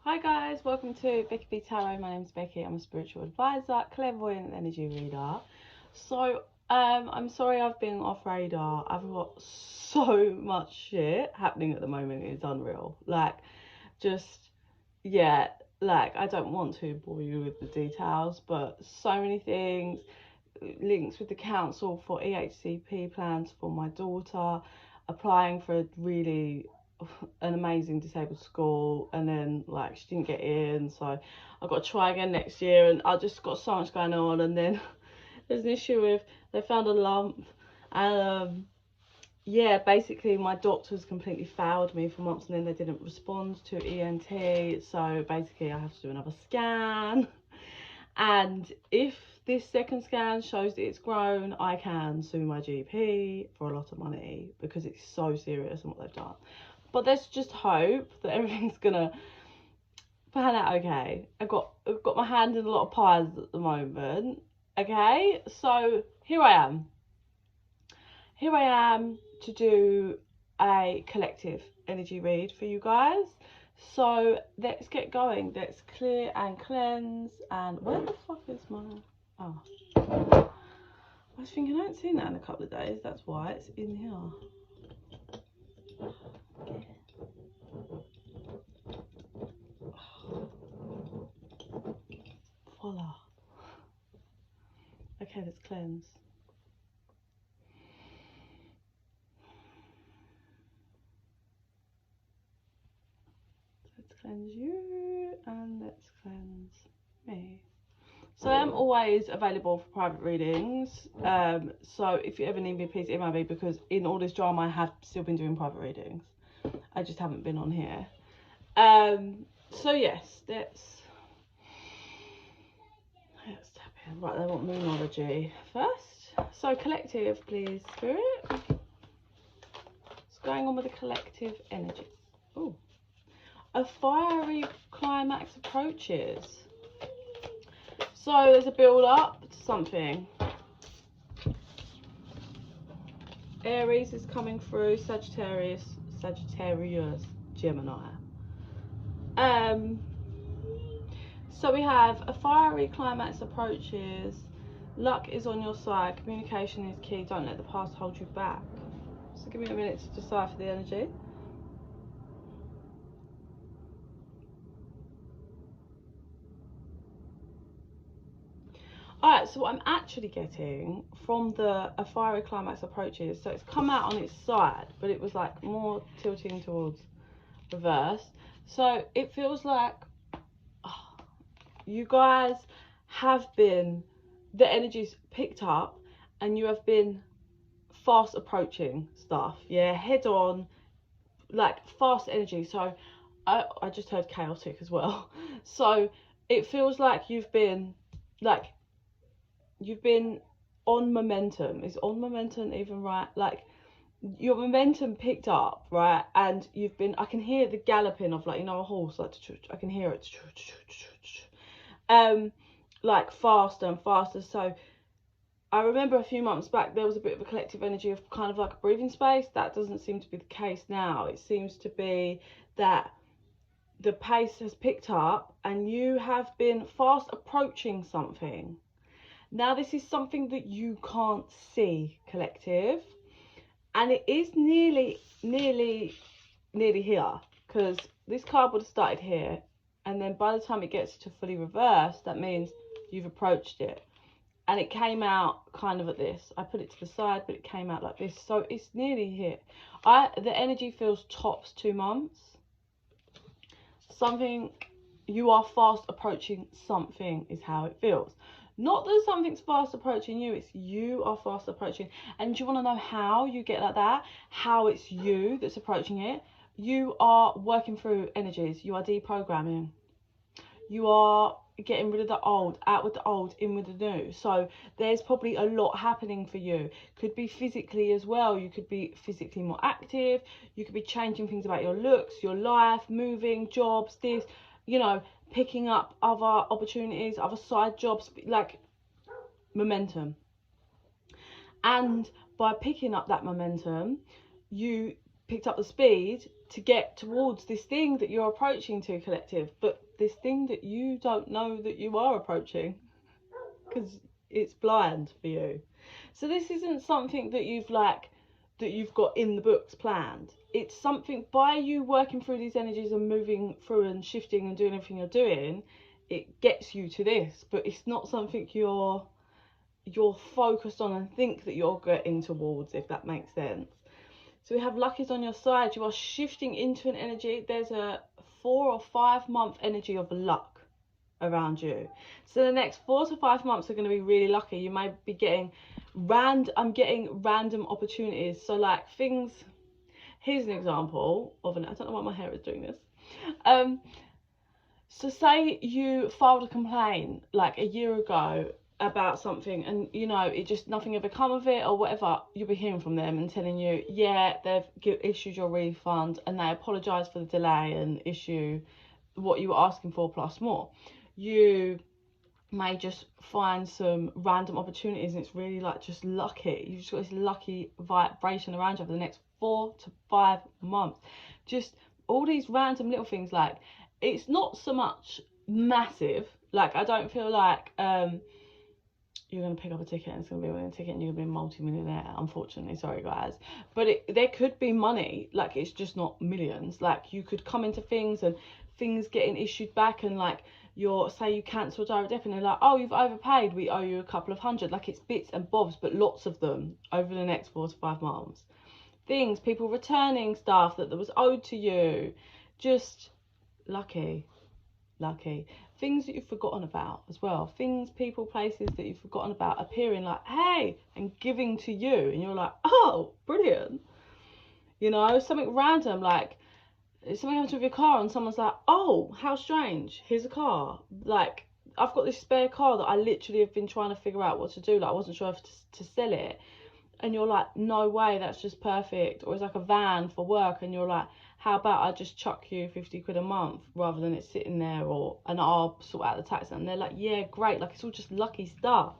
Hi guys, welcome to bekibtarot. My name's Becky. I'm a spiritual advisor, clairvoyant and energy reader. So I'm sorry I've been off radar. I've got so much shit happening at the moment. It's unreal. I don't want to bore you with the details, but so many things. Links with the council for EHCP plans for my daughter, applying for an amazing disabled school, and then she didn't get in, so I've got to try again next year, and I just got so much going on. And then there's an issue with, they found a lump, and basically my doctors completely failed me for months, and then they didn't respond to ENT, so basically I have to do another scan. And if this second scan shows that it's grown, I can sue my GP for a lot of money because it's so serious and what they've done. But let's just hope that everything's gonna pan out okay. I've got my hand in a lot of pies at the moment. Okay, so here I am. Here I am to do a collective energy read for you guys. So let's get going. Let's clear and cleanse. And where the fuck is my... Oh. I was thinking I haven't seen that in a couple of days. That's why it's in here. Voila. Okay, let's cleanse. Let's cleanse you and let's cleanse me. So I'm always available for private readings. So if you ever need me, please email me, because in all this drama I have still been doing private readings. I just haven't been on here. So yes, let's tap in. Right, they want moonology first. So collective, please, spirit. What's going on with the collective energies? Oh, a fiery climax approaches. So there's a build up to something. Aries is coming through, Sagittarius, Gemini. So we have a fiery climax approaches. Luck is on your side. Communication is key. Don't let the past hold you back. So give me a minute to decipher the energy. Alright, so what I'm actually getting from a fiery climax approaches, so it's come out on its side, but it was like more tilting towards reverse. So it feels like you guys have been, the energy's picked up and you have been fast approaching stuff, yeah, head on, like fast energy. So I just heard chaotic as well. So it feels like you've been on momentum. Is on momentum even right? Like your momentum picked up, right? And you've been, I can hear the galloping of, like, you know, a horse, like, I can hear it like faster and faster. So I remember a few months back there was a bit of a collective energy of kind of like a breathing space. That doesn't seem to be the case now. It seems to be that the pace has picked up and you have been fast approaching something. Now this is something that you can't see, collective, and it is nearly here, because this card would have started here, and then by the time it gets to fully reversed, that means you've approached it, and it came out kind of at this. I put it to the side, but it came out like this, so it's nearly here. The energy feels tops 2 months. Something, you are fast approaching something is how it feels. Not that something's fast approaching you, it's you are fast approaching. And do you want to know how you get like that? How it's you that's approaching it? You are working through energies. You are deprogramming. You are getting rid of the old, out with the old, in with the new. So there's probably a lot happening for you. Could be physically as well. You could be physically more active. You could be changing things about your looks, your life, moving, jobs, this, you know, picking up other opportunities, other side jobs, like momentum. And by picking up that momentum, you picked up the speed to get towards this thing that you're approaching to, collective, but this thing that you don't know that you are approaching because it's blind for you. So this isn't something that you've got in the books planned. It's something, by you working through these energies and moving through and shifting and doing everything you're doing, it gets you to this, but it's not something you're focused on and think that you're getting towards, if that makes sense. So we have luck is on your side. You are shifting into an energy. There's a 4 or 5 month energy of luck around you. So the next 4 to 5 months are going to be really lucky. You may be getting I'm getting random opportunities. So like things, here's an example of I don't know why my hair is doing this. So say you filed a complaint like a year ago about something, and you know, it just, nothing ever come of it or whatever. You'll be hearing from them and telling you, yeah, they've issued your refund and they apologise for the delay and issue what you were asking for plus more. You may just find some random opportunities, and it's really like just lucky. You've just got this lucky vibration around you for the next 4 to 5 months. Just all these random little things. Like, it's not so much massive. Like, I don't feel like you're going to pick up a ticket and it's going to be a winning ticket and you're going to be a multi-millionaire, unfortunately. Sorry, guys. But there could be money. Like, it's just not millions. Like, you could come into things and things getting issued back, and like, say you cancel direct debit and they're like, oh, you've overpaid, we owe you a couple of hundred. Like, it's bits and bobs, but lots of them over the next 4 to 5 months. Things, people returning stuff that was owed to you. Just lucky. Things that you've forgotten about as well. Things, people, places that you've forgotten about appearing like, hey, and giving to you, and you're like, oh, brilliant. You know, something random, like something happens with your car and someone's like, oh, how strange, here's a car. Like, I've got this spare car that I literally have been trying to figure out what to do. Like, I wasn't sure if to sell it. And you're like, no way, that's just perfect. Or it's like a van for work, and you're like, how about I just chuck you 50 quid a month rather than it sitting there, and I'll sort out the tax. And they're like, yeah, great. Like, it's all just lucky stuff.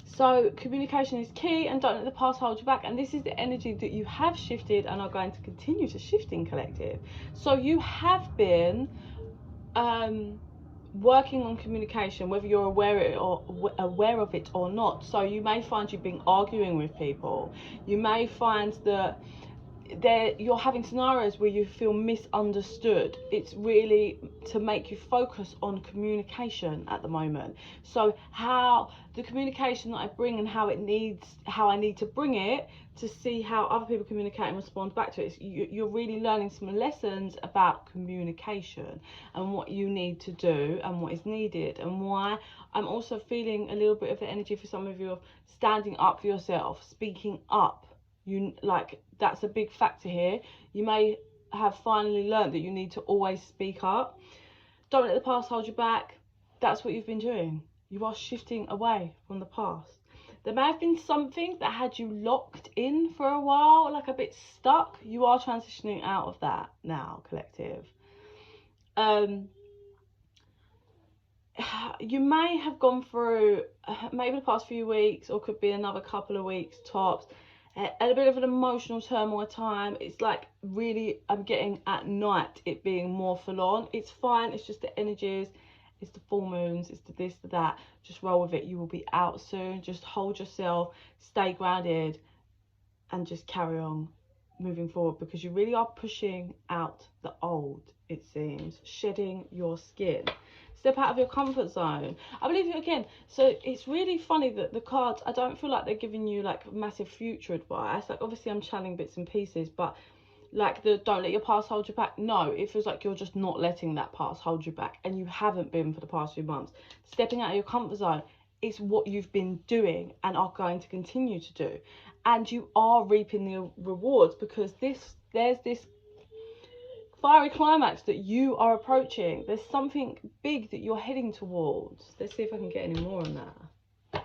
So communication is key, and don't let the past hold you back. And this is the energy that you have shifted and are going to continue to shift in, collective. So you have been working on communication, whether you're aware of it or not. So you may find you've been arguing with people. You may find that you're having scenarios where you feel misunderstood. It's really to make you focus on communication at the moment. So how the communication that I bring and how I need to bring it to see how other people communicate and respond back to it. You're really learning some lessons about communication and what you need to do and what is needed, and why. I'm also feeling a little bit of the energy for some of you of standing up for yourself, speaking up. That's a big factor here. You may have finally learned that you need to always speak up. Don't let the past hold you back. That's what you've been doing. You are shifting away from the past. There may have been something that had you locked in for a while, like a bit stuck. You are transitioning out of that now, collective. You may have gone through maybe the past few weeks, or could be another couple of weeks tops, at a bit of an emotional turmoil time. It's like, really, I'm getting at night it being more full on. It's fine, it's just the energies, it's the full moons, it's the this, the that. Just roll with it. You will be out soon. Just hold yourself, stay grounded, and just carry on moving forward, because you really are pushing out the old, it seems, shedding your skin. Step out of your comfort zone. I believe you again. So it's really funny that the cards, I don't feel like they're giving you like massive future advice. Like, obviously I'm channeling bits and pieces, but like the don't let your past hold you back. No, it feels like you're just not letting that past hold you back, and you haven't been for the past few months. Stepping out of your comfort zone is what you've been doing and are going to continue to do, and you are reaping the rewards, because there's this fiery climax that you are approaching. There's something big that you're heading towards. Let's see if I can get any more on that.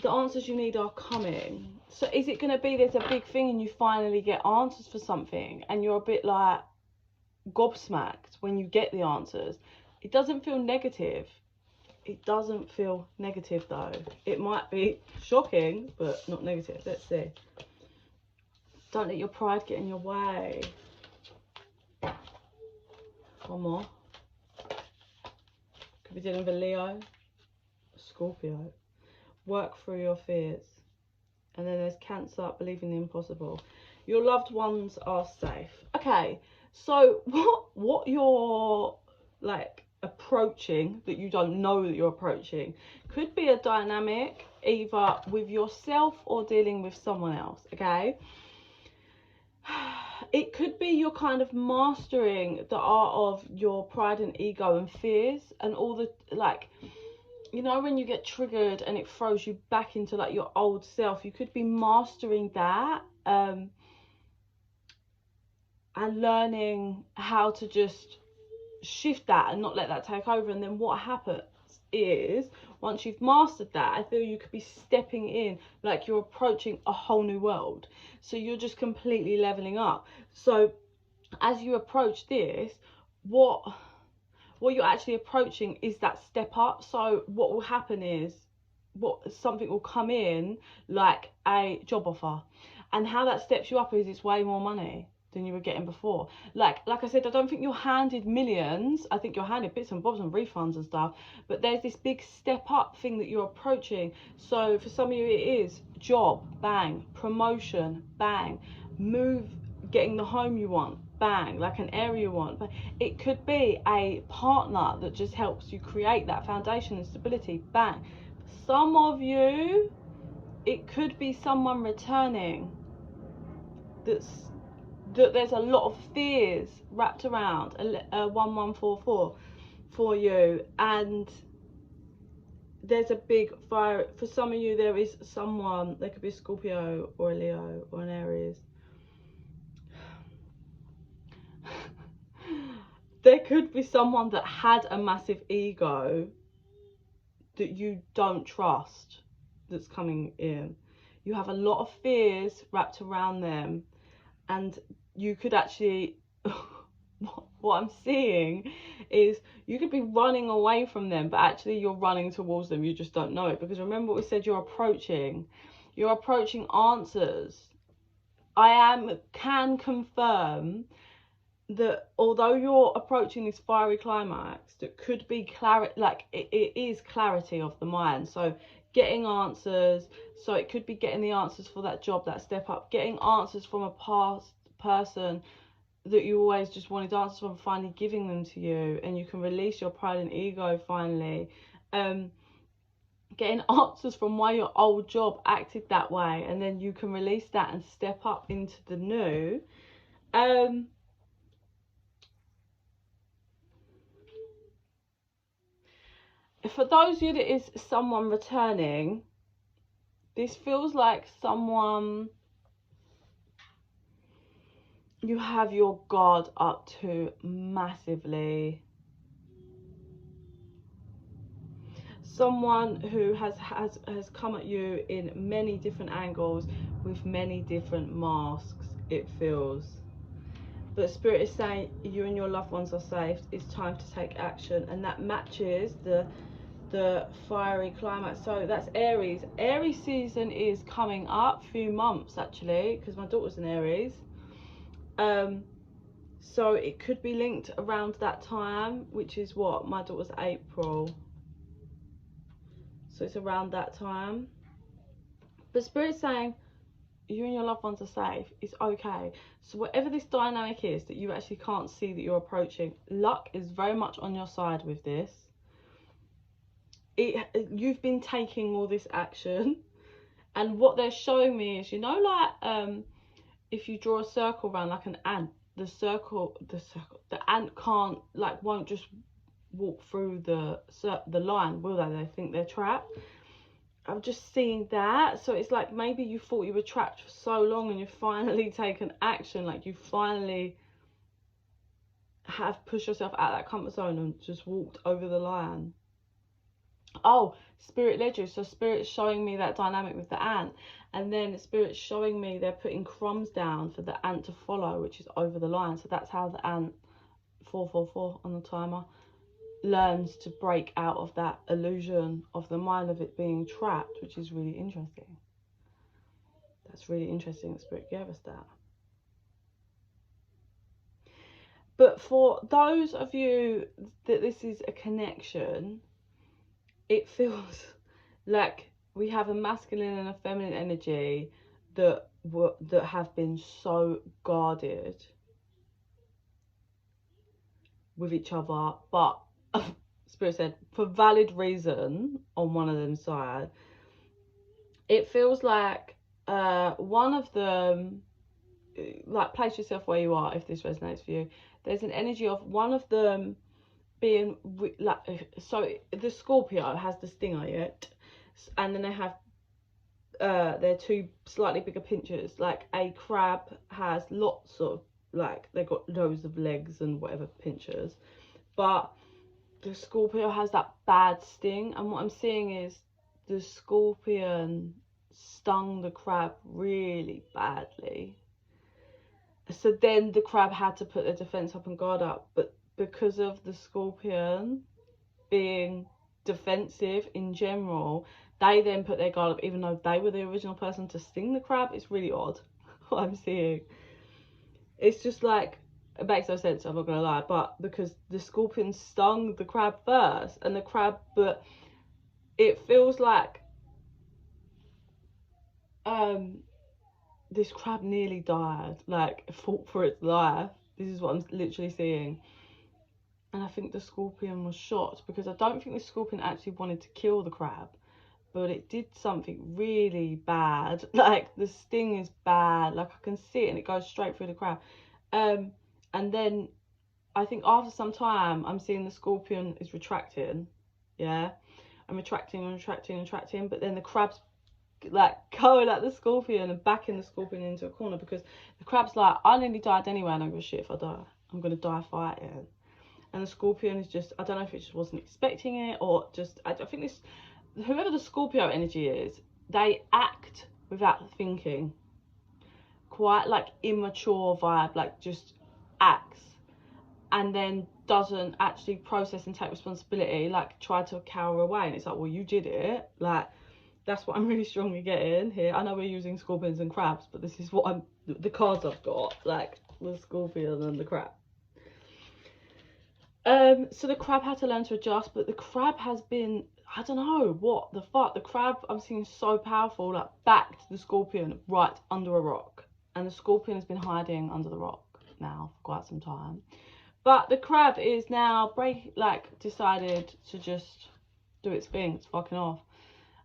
The answers you need are coming. So is it going to be there's a big thing and you finally get answers for something, and you're a bit like gobsmacked when you get the answers? It doesn't feel negative. It doesn't feel negative though. It might be shocking, but not negative. Let's see. Don't let your pride get in your way. One more. Could be dealing with a Leo, Scorpio. Work through your fears. And then there's Cancer, believe in the impossible. Your loved ones are safe. Okay, so what you're like approaching that you don't know that you're approaching could be a dynamic either with yourself or dealing with someone else, okay? It could be you're kind of mastering the art of your pride and ego and fears and all the, like, you know, when you get triggered and it throws you back into like your old self, you could be mastering that and learning how to just shift that and not let that take over. And then what happens is, once you've mastered that, I feel you could be stepping in like you're approaching a whole new world. So you're just completely leveling up. So as you approach this, what you're actually approaching is that step up. So what will happen is, something will come in like a job offer, and how that steps you up is it's way more money than you were getting before. Like I said, I don't think you're handed millions. I think you're handed bits and bobs and refunds and stuff, but there's this big step up thing that you're approaching. So for some of you it is job, bang, promotion, bang, move, getting the home you want, bang, like an area you want. But it could be a partner that just helps you create that foundation and stability, bang. For some of you it could be someone returning that there's a lot of fears wrapped around, 1144 for you, and there's a big fire. For some of you there is someone, there could be a Scorpio or a Leo or an Aries. There could be someone that had a massive ego that you don't trust that's coming in. You have a lot of fears wrapped around them, and you could actually what I'm seeing is you could be running away from them, but actually you're running towards them. You just don't know it, because remember what we said, you're approaching answers. I can confirm that although you're approaching this fiery climax, that could be clarity, like it is clarity of the mind. So getting answers, so it could be getting the answers for that job, that step up, getting answers from a past person that you always just wanted answers from, finally giving them to you, and you can release your pride and ego finally. Getting answers from why your old job acted that way, and then you can release that and step up into the new. For those of you that is someone returning, this feels like someone you have your guard up to massively. Someone who has come at you in many different angles with many different masks, it feels. But Spirit is saying you and your loved ones are safe. It's time to take action, and that matches the fiery climax. So that's Aries. Aries season is coming up, few months actually, because my daughter's in Aries. So it could be linked around that time, which is what, my daughter's April, so it's around that time. But Spirit's saying you and your loved ones are safe. It's okay. So whatever this dynamic is that you actually can't see that you're approaching, luck is very much on your side with this. You've been taking all this action, and what they're showing me is, you know, like if you draw a circle around like an ant, the ant can't, like, won't just walk through the line, will they? They think they're trapped. I'm just seeing that. So it's like maybe you thought you were trapped for so long, and you've finally taken action, like you finally have pushed yourself out of that comfort zone and just walked over the line. Oh, Spirit led you. So Spirit's showing me that dynamic with the ant, and then Spirit's showing me they're putting crumbs down for the ant to follow, which is over the line. So that's how the ant, 444 on the timer, learns to break out of that illusion of the mind of it being trapped, which is really interesting. That's really interesting that Spirit gave us that. But for those of you that this is a connection, it feels like we have a masculine and a feminine energy that have been so guarded with each other, but Spirit said for valid reason on one of them side. It feels like one of them, like, place yourself where you are if this resonates for you. There's an energy of one of them being like, so the Scorpio has the stinger, yet, and then they have they're two slightly bigger pinchers. Like a crab has lots of, like, they've got loads of legs and whatever pinchers, but the Scorpio has that bad sting, and what I'm seeing is the scorpion stung the crab really badly. So then the crab had to put their defense up and guard up, but because of the scorpion being defensive in general, they then put their guard up, even though they were the original person to sting the crab. It's really odd what I'm seeing. It's just like, it makes no sense, I'm not gonna lie, but because the scorpion stung the crab first, and the crab, but it feels like this crab nearly died, like fought for its life. This is what I'm literally seeing. And I think the scorpion was shocked, because I don't think the scorpion actually wanted to kill the crab, but it did something really bad. Like, the sting is bad, like I can see it, and it goes straight through the crab. And then I think after some time, I'm seeing the scorpion is retracting, yeah, and retracting, but then the crab's like going at the scorpion and backing the scorpion into a corner, because the crab's like, I nearly died anyway, I don't give a shit if I die, I'm gonna die fighting. And the scorpion is just, I don't know if it just wasn't expecting it, or just, I think this, whoever the Scorpio energy is, they act without thinking. Quite like immature vibe, like just acts, and then doesn't actually process and take responsibility, like try to cower away. And it's like, well, you did it. Like, that's what I'm really strongly getting here. I know we're using scorpions and crabs, but this is what the cards I've got, like the scorpion and the crab. So the crab had to learn to adjust, but the crab has been, I don't know what the fuck, the crab I'm seeing so powerful, like backed the scorpion right under a rock, and the scorpion has been hiding under the rock now for quite some time. But the crab is now decided to just do its thing. It's fucking off.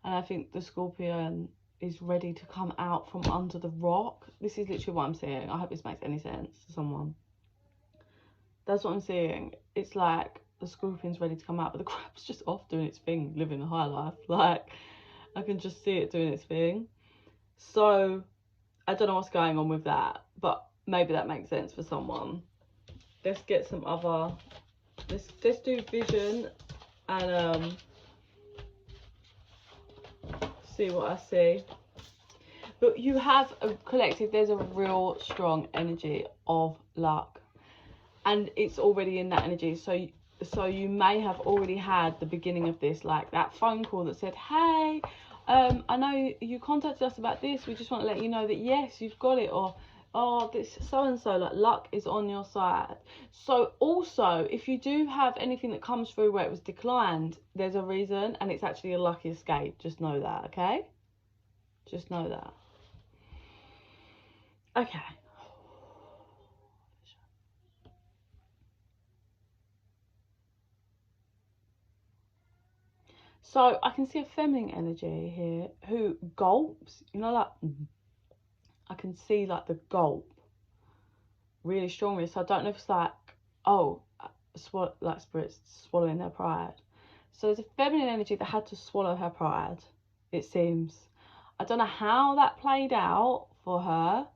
And I think the scorpion is ready to come out from under the rock. This is literally what I'm seeing. I hope this makes any sense to someone. That's what I'm seeing. It's like the scorpion's ready to come out, but the crab's just off doing its thing, living a high life. Like, I can just see it doing its thing. So I don't know what's going on with that, but maybe that makes sense for someone. Let's get some other, let's do vision and see what I see. But you have a collective, there's a real strong energy of luck, and it's already in that energy. So you may have already had the beginning of this, like that phone call that said, hey, I know you contacted us about this, we just want to let you know that yes, you've got it, or oh, this so-and-so, like, luck is on your side. So also, if you do have anything that comes through where it was declined, there's a reason, and it's actually a lucky escape. Just know that, okay? Just know that. Okay. So I can see a feminine energy here who gulps, you know, like, I can see like the gulp really strongly. So I don't know if it's like, oh, like spirits swallowing their pride. So there's a feminine energy that had to swallow her pride, it seems. I don't know how that played out for her,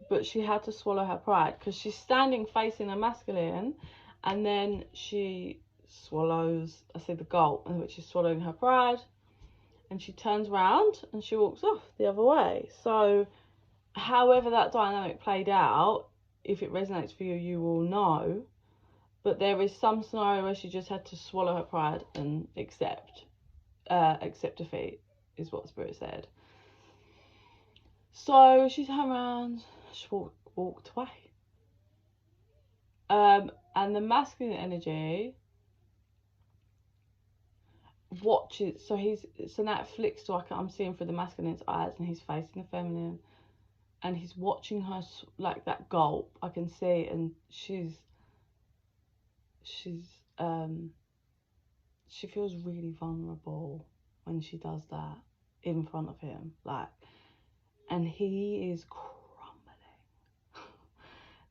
but she had to swallow her pride, because she's standing facing a masculine, and then she swallows, I see the gulp, in which she's swallowing her pride, and she turns around and she walks off the other way. So however that dynamic played out, if it resonates for you, you will know. But there is some scenario where she just had to swallow her pride and accept defeat, is what Spirit said. So she turned around, she walked away. And the masculine energy watches, so now it flicks to, I'm seeing through the masculine's eyes, and he's facing the feminine, and he's watching her like that gulp. I can see, and she feels really vulnerable when she does that in front of him, like, and he is crumbling.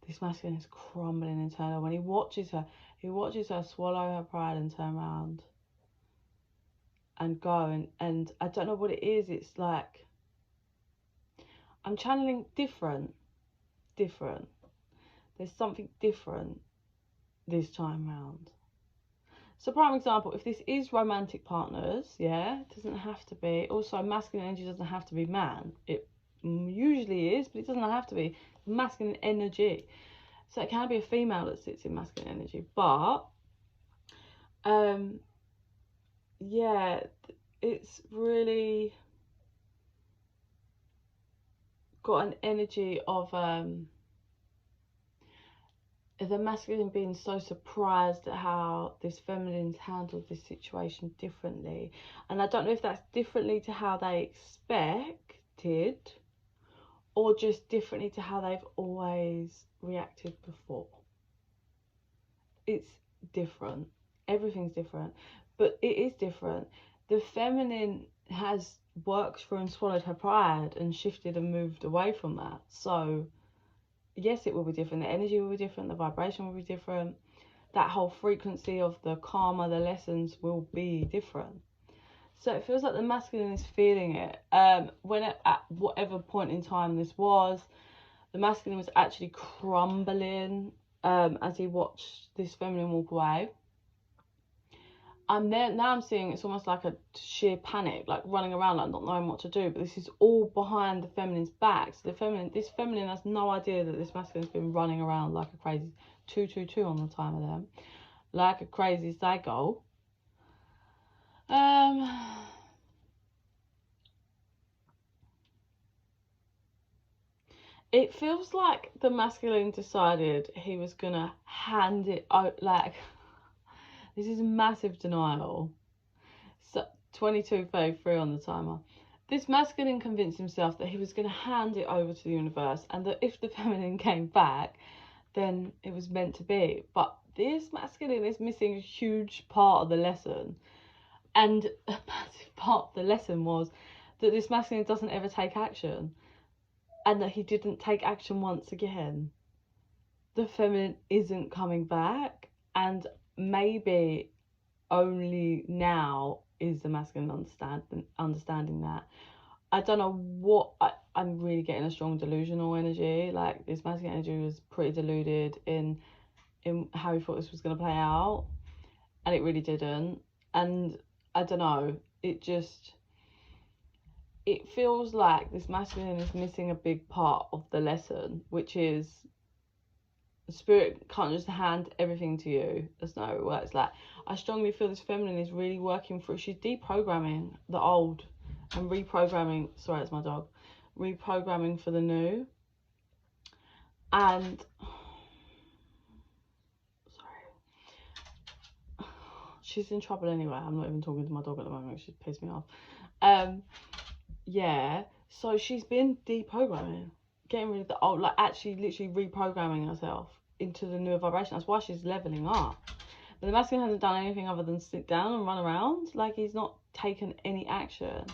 This masculine is crumbling internally. When he watches her swallow her pride and turn around and go, and I don't know what it is. It's like I'm channeling different. There's something different this time round. So prime example, if this is romantic partners, yeah, it doesn't have to be. Also, masculine energy doesn't have to be man. It usually is, but it doesn't have to be masculine energy. So it can be a female that sits in masculine energy. But yeah, it's really got an energy of the masculine being so surprised at how this feminine's handled this situation differently. And I don't know if that's differently to how they expected, or just differently to how they've always reacted before. It's different. Everything's different. But it is different. The feminine has worked through and swallowed her pride and shifted and moved away from that. So yes, it will be different. The energy will be different. The vibration will be different. That whole frequency of the karma, the lessons will be different. So it feels like the masculine is feeling it. At whatever point in time this was, the masculine was actually crumbling as he watched this feminine walk away. Now I'm seeing it's almost like a sheer panic, like running around, like not knowing what to do. But this is all behind the feminine's back. So this feminine has no idea that this masculine's been running around like a crazy 222 on the time of them, like a crazy psycho. It feels like the masculine decided he was gonna hand it out, like. This is massive denial. So 22:33 on the timer. This masculine convinced himself that he was going to hand it over to the universe, and that if the feminine came back, then it was meant to be. But this masculine is missing a huge part of the lesson. And a massive part of the lesson was that this masculine doesn't ever take action, and that he didn't take action once again. The feminine isn't coming back, and maybe only now is the masculine understanding that. I don't know what, I'm really getting a strong delusional energy. Like, this masculine energy was pretty deluded in how he thought this was going to play out, and it really didn't. And I don't know, it feels like this masculine is missing a big part of the lesson, which is Spirit can't just hand everything to you. That's not how it works. Like, I strongly feel this feminine is really working through, she's deprogramming the old and reprogramming, sorry, it's my dog, reprogramming for the new. And sorry, she's in trouble anyway. I'm not even talking to my dog at the moment, she's pissed me off. Yeah, so she's been deprogramming, getting rid of the old, like actually literally reprogramming herself into the newer vibration. That's why she's leveling up. But the masculine hasn't done anything other than sit down and run around. Like, he's not taken any action.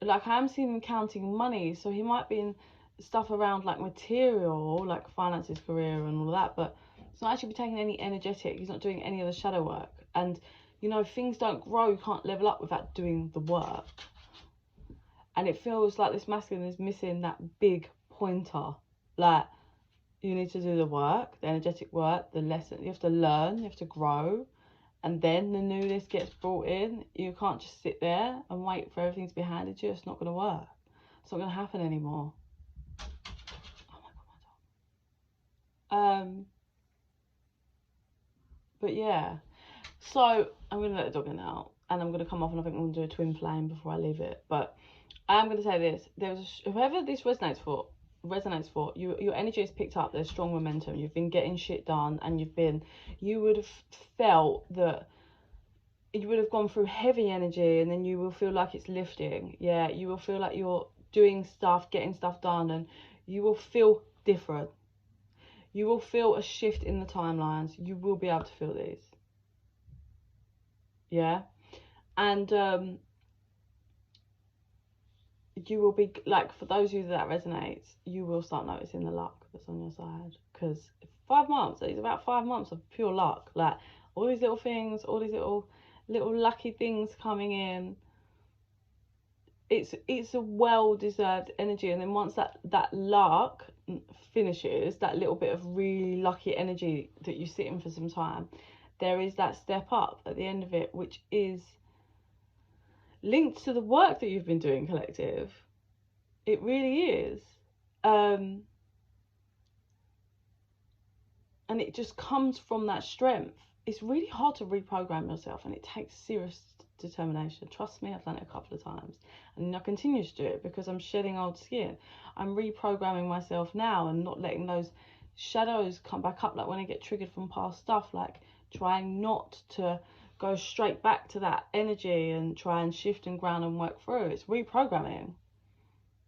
Like, I am seeing him counting money, so he might be in stuff around like material, like finances, career and all of that, but he's not actually taking any energetic, he's not doing any of the shadow work. And you know, things don't grow, you can't level up without doing the work. And it feels like this masculine is missing that big pointer. Like, you need to do the work, the energetic work, the lesson. You have to learn, you have to grow. And then the newness gets brought in. You can't just sit there and wait for everything to be handed to you. It's not going to work. It's not going to happen anymore. Oh my God, my dog. But yeah. So, I'm going to let the dog in now. And I'm going to come off, and I think I'm going to do a twin flame before I leave it. But I am going to say this. Whoever this resonates for, resonates for, your energy is picked up. There's strong momentum. You've been getting shit done, and you would have felt that you would have gone through heavy energy, and then you will feel like it's lifting. Yeah, you will feel like you're doing stuff, getting stuff done, and you will feel different. You will feel a shift in the timelines. You will be able to feel these. Yeah. And you will be, like, for those of you that resonates, you will start noticing the luck that's on your side. Because 5 months, it's about 5 months of pure luck. Like, all these little things, all these little lucky things coming in. It's a well-deserved energy. And then once that luck finishes, that little bit of really lucky energy that you sit in for some time, there is that step up at the end of it, which is linked to the work that you've been doing, collective. It really is. And it just comes from that strength. It's really hard to reprogram yourself, and it takes serious determination. Trust me, I've done it a couple of times, and I continue to do it because I'm shedding old skin. I'm reprogramming myself now and not letting those shadows come back up, like when I get triggered from past stuff, like trying not to go straight back to that energy and try and shift and ground and work through. It's reprogramming.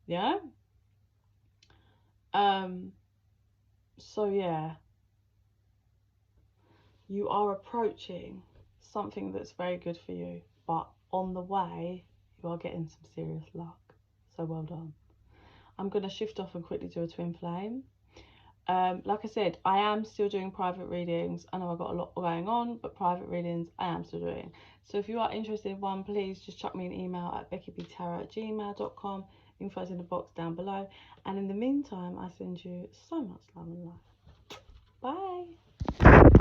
Yeah. So yeah, you are approaching something that's very good for you, but on the way you are getting some serious luck. So well done. I'm going to shift off and quickly do a twin flame. Like I said, I am still doing private readings. I know I've got a lot going on, but private readings I am still doing. So if you are interested in one, please just chuck me an email at bekibtarot@gmail.com. Info's in the box down below. And in the meantime, I send you so much love and light. Bye.